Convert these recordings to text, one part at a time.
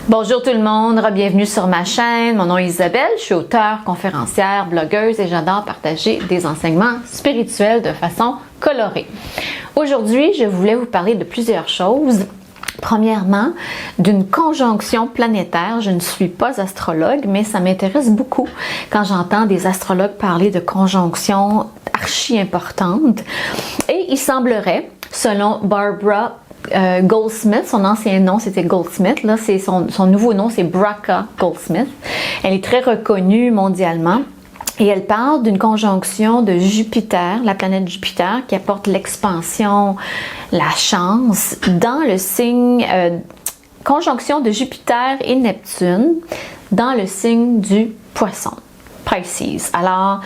Bonjour tout le monde, bienvenue sur ma chaîne. Mon nom est Isabelle, je suis auteure, conférencière, blogueuse et j'adore partager des enseignements spirituels de façon colorée. Aujourd'hui, je voulais vous parler de plusieurs choses. Premièrement, d'une conjonction planétaire. Je ne suis pas astrologue, mais ça m'intéresse beaucoup quand j'entends des astrologues parler de conjonctions archi importantes. Et il semblerait, selon Barbara Goldsmith, son ancien nom c'était Goldsmith, là c'est son nouveau nom c'est Bracha Goldsmith. Elle est très reconnue mondialement et elle parle d'une conjonction de Jupiter, la planète Jupiter qui apporte l'expansion, la chance dans le signe, conjonction de Jupiter et Neptune dans le signe du Poisson, Pisces. Alors,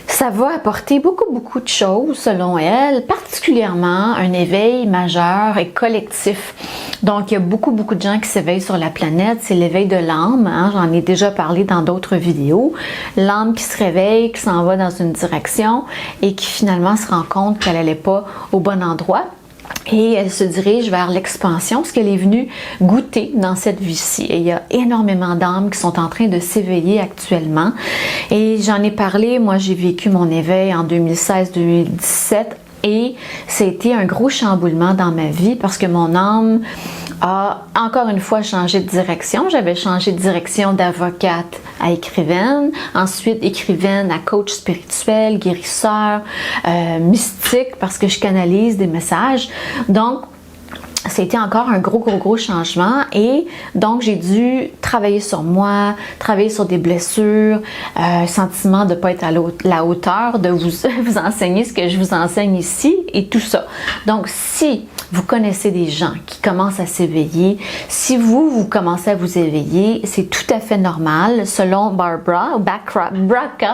ça va apporter beaucoup de choses selon elle, particulièrement un éveil majeur et collectif. Donc, il y a beaucoup de gens qui s'éveillent sur la planète. C'est l'éveil de l'âme, hein? J'en ai déjà parlé dans d'autres vidéos. L'âme qui se réveille, qui s'en va dans une direction et qui finalement se rend compte qu'elle n'allait pas au bon endroit. Et elle se dirige vers l'expansion, ce qu'elle est venue goûter dans cette vie-ci. Et il y a énormément d'âmes qui sont en train de s'éveiller actuellement. Et j'en ai parlé, moi j'ai vécu mon éveil en 2016-2017 et c'était un gros chamboulement dans ma vie parce que mon âme a encore une fois changé de direction. J'avais changé de direction d'avocate à écrivaine, ensuite écrivaine à coach spirituel, guérisseur, mystique parce que je canalise des messages. Donc, c'était encore un gros changement et donc j'ai dû travailler sur moi, travailler sur des blessures, sentiment de ne pas être à la hauteur, de vous enseigner ce que je vous enseigne ici et tout ça. Donc si vous connaissez des gens qui commencent à s'éveiller, si vous commencez à vous éveiller, c'est tout à fait normal selon Bracha,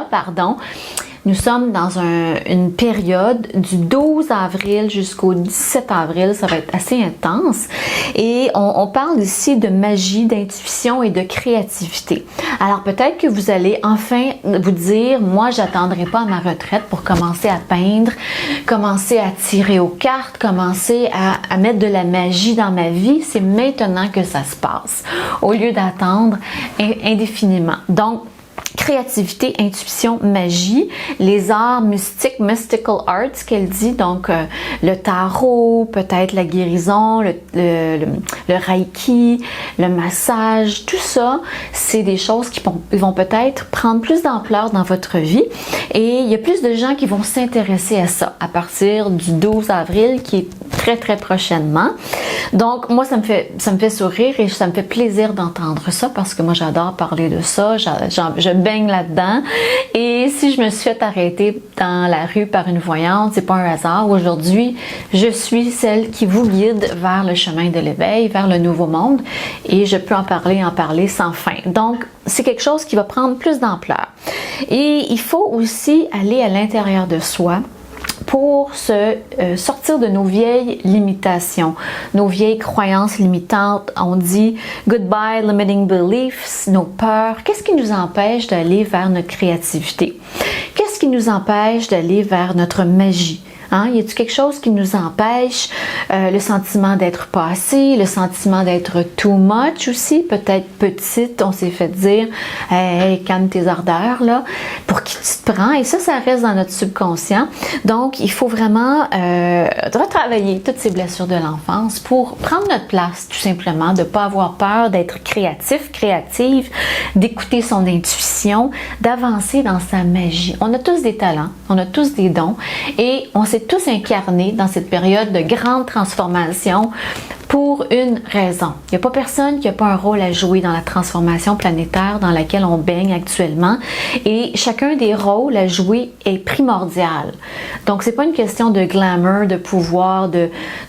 pardon. Nous sommes dans une période du 12 avril jusqu'au 17 avril, ça va être assez intense. Et on parle ici de magie, d'intuition et de créativité. Alors peut-être que vous allez enfin vous dire, moi j'attendrai pas à ma retraite pour commencer à peindre, commencer à tirer aux cartes, commencer à mettre de la magie dans ma vie. C'est maintenant que ça se passe, au lieu d'attendre indéfiniment. Donc, créativité, intuition, magie, les arts mystiques, mystical arts qu'elle dit, donc le tarot, peut-être la guérison, le reiki, le massage, tout ça, c'est des choses qui vont peut-être prendre plus d'ampleur dans votre vie et il y a plus de gens qui vont s'intéresser à ça à partir du 12 avril qui est très prochainement. Donc moi ça me fait sourire et ça me fait plaisir d'entendre ça parce que moi j'adore parler de ça, je baigne là-dedans et si je me suis fait arrêter dans la rue par une voyante, c'est pas un hasard. Aujourd'hui, je suis celle qui vous guide vers le chemin de l'éveil, vers le nouveau monde et je peux en parler sans fin. Donc, c'est quelque chose qui va prendre plus d'ampleur. Et il faut aussi aller à l'intérieur de soi pour se sortir de nos vieilles limitations, nos vieilles croyances limitantes. On dit « goodbye limiting beliefs », nos peurs. Qu'est-ce qui nous empêche d'aller vers notre créativité? Qu'est-ce qui nous empêche d'aller vers notre magie? Hein? Y a-t-il quelque chose qui nous empêche? Le sentiment d'être pas assez, le sentiment d'être too much aussi, peut-être petite, on s'est fait dire « hey, calme tes ardeurs, là, pour qui tu te prends? » Et ça reste dans notre subconscient. Donc, il faut vraiment retravailler toutes ces blessures de l'enfance pour prendre notre place, tout simplement, de ne pas avoir peur d'être créative, d'écouter son intuition, d'avancer dans sa magie. On a tous des talents, on a tous des dons et on s'est tous incarnés dans cette période de grande transformation pour une raison. Il n'y a pas personne qui n'a pas un rôle à jouer dans la transformation planétaire dans laquelle on baigne actuellement et chacun des rôles à jouer est primordial. Donc, c'est pas une question de glamour, de pouvoir,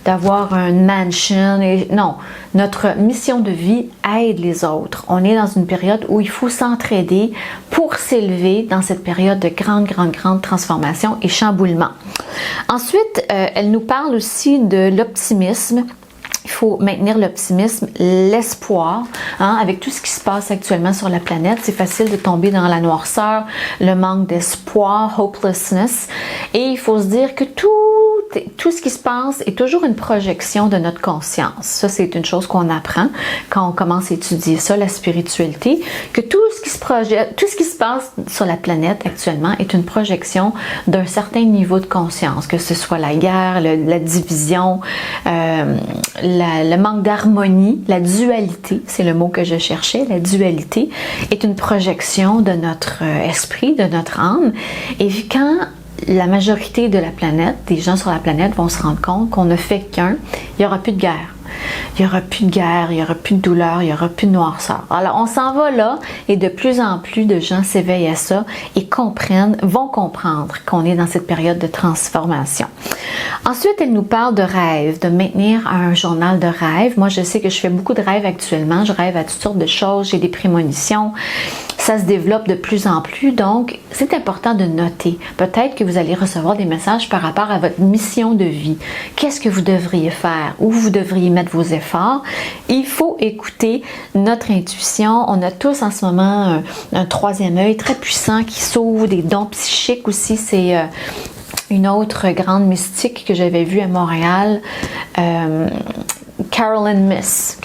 d'avoir un mansion. Non, notre mission de vie aide les autres. On est dans une période où il faut s'entraider pour s'élever dans cette période de grande transformation et chamboulement. Ensuite, elle nous parle aussi de l'optimisme. Il faut maintenir l'optimisme, l'espoir, hein, avec tout ce qui se passe actuellement sur la planète. C'est facile de tomber dans la noirceur, le manque d'espoir, hopelessness. Et il faut se dire que tout tout ce qui se passe est toujours une projection de notre conscience. Ça, c'est une chose qu'on apprend quand on commence à étudier ça, la spiritualité, que tout ce qui se passe sur la planète actuellement est une projection d'un certain niveau de conscience, que ce soit la guerre, la division, le manque d'harmonie, la dualité, c'est le mot que je cherchais, la dualité est une projection de notre esprit, de notre âme. Et quand la majorité de la planète, des gens sur la planète vont se rendre compte qu'on ne fait qu'un, il n'y aura plus de guerre. Il n'y aura plus de guerre, il n'y aura plus de douleur, il n'y aura plus de noirceur. Alors, on s'en va là et de plus en plus de gens s'éveillent à ça et vont comprendre qu'on est dans cette période de transformation. Ensuite, elle nous parle de rêve, de maintenir un journal de rêve. Moi, je sais que je fais beaucoup de rêves actuellement. Je rêve à toutes sortes de choses, j'ai des prémonitions. Ça se développe de plus en plus, donc c'est important de noter. Peut-être que vous allez recevoir des messages par rapport à votre mission de vie. Qu'est-ce que vous devriez faire? Où vous devriez mettre vos efforts? Il faut écouter notre intuition. On a tous en ce moment un troisième œil très puissant qui s'ouvre, des dons psychiques aussi. C'est une autre grande mystique que j'avais vue à Montréal. Carolyn Myss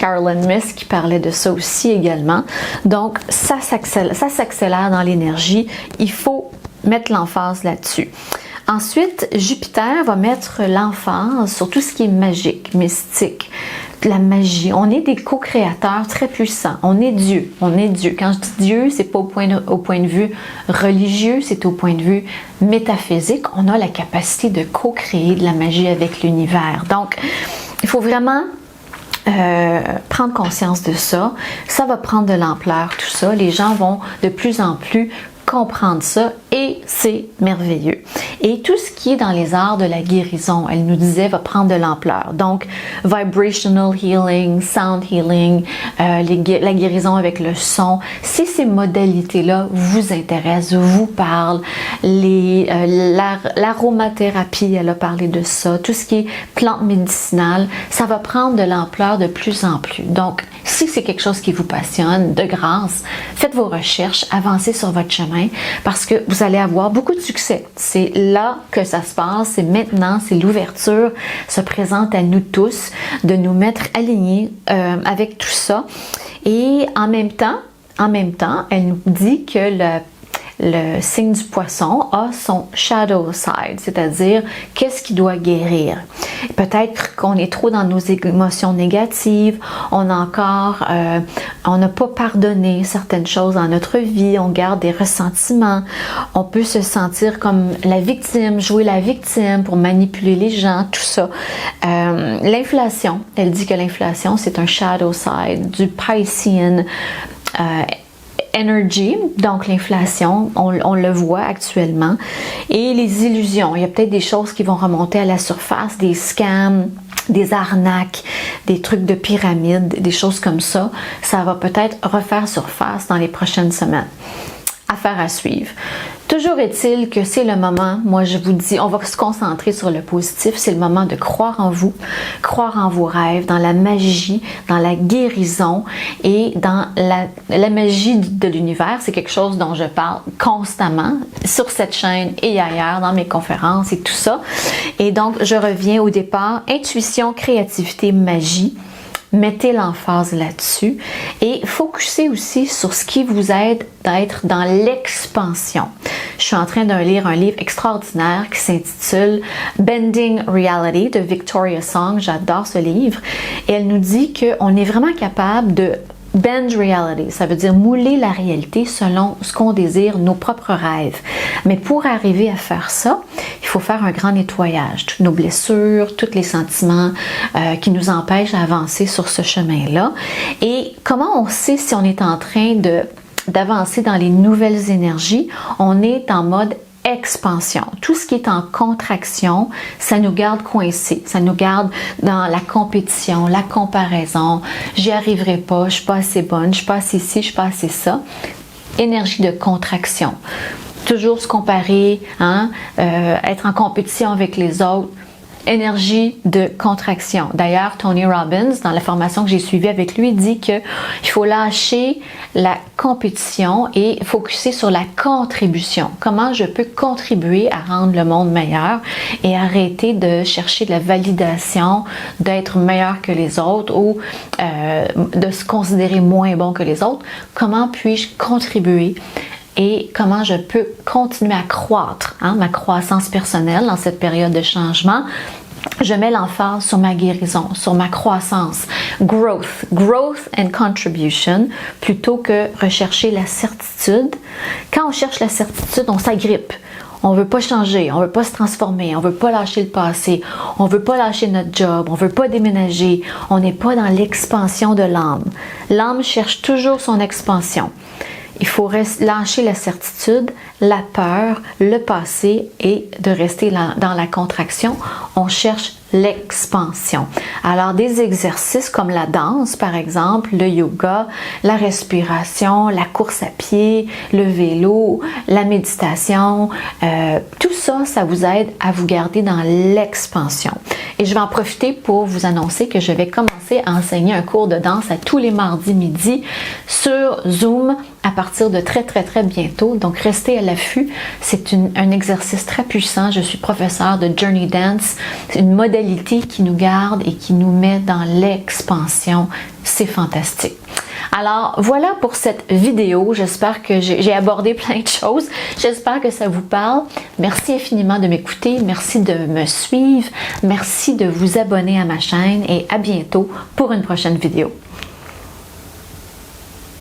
qui parlait de ça aussi également. Donc, ça s'accélère dans l'énergie. Il faut mettre l'emphase là-dessus. Ensuite, Jupiter va mettre l'emphase sur tout ce qui est magique, mystique, la magie. On est des co-créateurs très puissants. On est Dieu. Quand je dis Dieu, c'est pas au point de vue religieux, c'est au point de vue métaphysique. On a la capacité de co-créer de la magie avec l'univers. Donc, il faut vraiment prendre conscience de ça. Ça va prendre de l'ampleur, tout ça. Les gens vont de plus en plus comprendre ça et c'est merveilleux. Et tout ce qui est dans les arts de la guérison, elle nous disait, va prendre de l'ampleur. Donc, vibrational healing, sound healing, la guérison avec le son. Si ces modalités-là vous intéressent, vous parlent, l'aromathérapie, elle a parlé de ça, tout ce qui est plantes médicinales, ça va prendre de l'ampleur de plus en plus. Donc, si c'est quelque chose qui vous passionne, de grâce, faites vos recherches, avancez sur votre chemin parce que vous allez avoir beaucoup de succès. C'est là que ça se passe, c'est maintenant, c'est l'ouverture se présente à nous tous de nous mettre alignés avec tout ça. Et en même temps, elle nous dit que le signe du poisson a son shadow side, c'est-à-dire qu'est-ce qui doit guérir. Peut-être qu'on est trop dans nos émotions négatives, on n'a pas pardonné certaines choses dans notre vie, on garde des ressentiments, on peut se sentir comme la victime, jouer la victime pour manipuler les gens, tout ça. L'inflation, elle dit que l'inflation c'est un shadow side du Piscean energy, donc l'inflation, on le voit actuellement, et les illusions. Il y a peut-être des choses qui vont remonter à la surface, des scams, des arnaques, des trucs de pyramide, des choses comme ça. Ça va peut-être refaire surface dans les prochaines semaines. Affaire à suivre. Toujours est-il que c'est le moment, moi je vous dis, on va se concentrer sur le positif, c'est le moment de croire en vous, croire en vos rêves, dans la magie, dans la guérison et dans la magie de l'univers. C'est quelque chose dont je parle constamment sur cette chaîne et ailleurs, dans mes conférences et tout ça. Et donc, je reviens au départ, intuition, créativité, magie. Mettez l'emphase là-dessus et focussez aussi sur ce qui vous aide à être dans l'expansion. Je suis en train de lire un livre extraordinaire qui s'intitule Bending Reality de Victoria Song. J'adore ce livre. Et elle nous dit qu'on est vraiment capable de bend reality, ça veut dire mouler la réalité selon ce qu'on désire, nos propres rêves. Mais pour arriver à faire ça, il faut faire un grand nettoyage. Toutes nos blessures, tous les sentiments qui nous empêchent d'avancer sur ce chemin-là. Et comment on sait si on est en train d'avancer dans les nouvelles énergies? On est en mode expansion. Tout ce qui est en contraction, ça nous garde coincés, ça nous garde dans la compétition, la comparaison. J'y arriverai pas, je suis pas assez bonne, je suis pas assez ci, je suis pas assez ça. Énergie de contraction. Toujours se comparer, être en compétition avec les autres. énergie de contraction. D'ailleurs, Tony Robbins, dans la formation que j'ai suivie avec lui, dit qu'il faut lâcher la compétition et focuser sur la contribution. Comment je peux contribuer à rendre le monde meilleur et arrêter de chercher de la validation, d'être meilleur que les autres ou de se considérer moins bon que les autres. Comment puis-je contribuer et comment je peux continuer à croître, ma croissance personnelle dans cette période de changement. Je mets l'emphase sur ma guérison, sur ma croissance, growth and contribution, plutôt que rechercher la certitude. Quand on cherche la certitude, on s'agrippe. On veut pas changer, on veut pas se transformer, on veut pas lâcher le passé, on veut pas lâcher notre job, on veut pas déménager, on n'est pas dans l'expansion de l'âme. L'âme cherche toujours son expansion. Il faut lâcher la certitude, la peur, le passé et de rester dans la contraction. On cherche l'expansion. Alors, des exercices comme la danse, par exemple, le yoga, la respiration, la course à pied, le vélo, la méditation, tout ça, ça vous aide à vous garder dans l'expansion. Et je vais en profiter pour vous annoncer que je vais commencer à enseigner un cours de danse à tous les mardis midi sur Zoom à partir de très bientôt. Donc, restez à l'affût. C'est un exercice très puissant. Je suis professeure de Journey Dance. C'est une modalité qui nous garde et qui nous met dans l'expansion. C'est fantastique. Alors, voilà pour cette vidéo. J'espère que j'ai abordé plein de choses. J'espère que ça vous parle. Merci infiniment de m'écouter. Merci de me suivre. Merci de vous abonner à ma chaîne et à bientôt pour une prochaine vidéo.